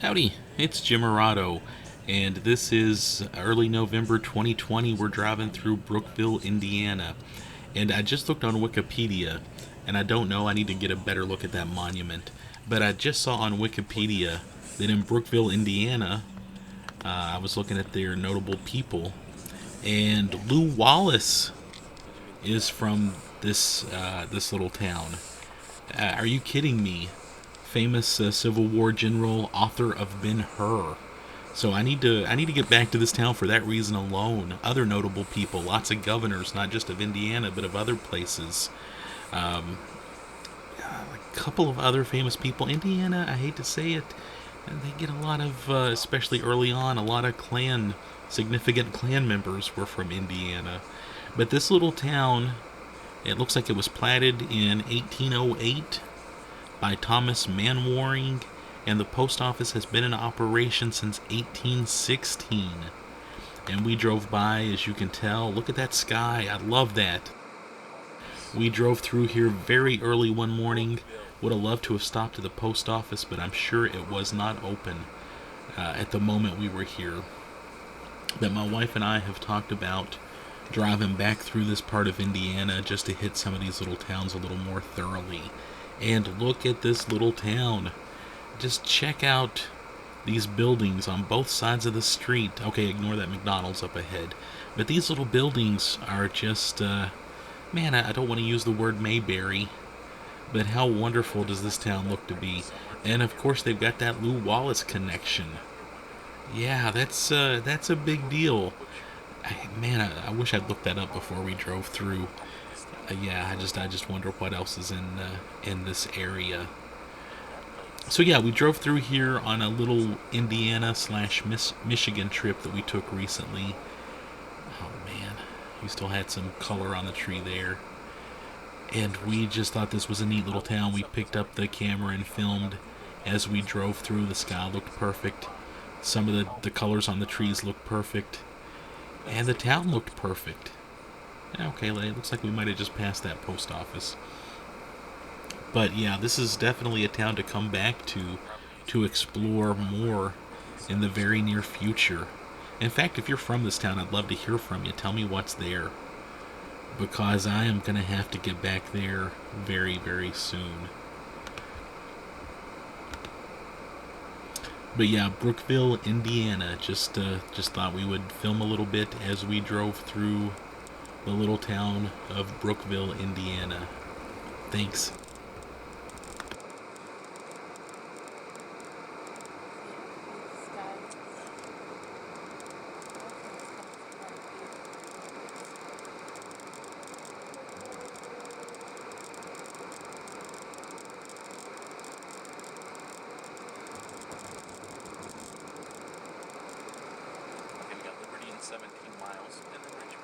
Howdy, it's Jim Arado, and this is early November 2020. We're driving through Brookville, Indiana, and I just looked on Wikipedia, and I don't know, I need to get a better look at that monument, but I just saw on Wikipedia that in Brookville, Indiana, I was looking at their notable people, and Lou Wallace is from this little town. Are you kidding me? Famous Civil War general, author of Ben Hur. So I need to get back to this town for that reason alone. Other notable people, lots of governors, not just of Indiana but of other places. A couple of other famous people. Indiana, I hate to say it, they get a lot of, especially early on, a lot of significant clan members were from Indiana. But this little town, it looks like it was platted in 1808 by Thomas Manwaring, and the post office has been in operation since 1816. And we drove by, as you can tell. Look at that sky. I love that. We drove through here very early one morning. Would have loved to have stopped at the post office, but I'm sure it was not open at the moment we were here. But my wife and I have talked about driving back through this part of Indiana just to hit some of these little towns a little more thoroughly. And look at this little town. Just check out these buildings on both sides of the street. Okay, ignore that McDonald's up ahead. But these little buildings are just, man, I don't want to use the word Mayberry, but how wonderful does this town look to be? And of course, they've got that Lou Wallace connection. Yeah, that's a big deal. Man, I wish I'd looked that up before we drove through. Yeah, I just wonder what else is in this area. So yeah, we drove through here on a little Indiana slash Michigan trip that we took recently. Oh man, we still had some color on the tree there, and we just thought this was a neat little town. We picked up the camera and filmed as we drove through. The sky looked perfect. Some of the colors on the trees looked perfect, and the town looked perfect. Okay, it looks like we might have just passed that post office. But yeah, this is definitely a town to come back to explore more in the very near future. In fact, if you're from this town, I'd love to hear from you. Tell me what's there, because I am going to have to get back there very, very soon. But yeah, Brookville, Indiana. Just thought we would film a little bit as we drove through the little town of Brookville, Indiana. Thanks. Okay, we got Liberty in 17 miles, and then Richmond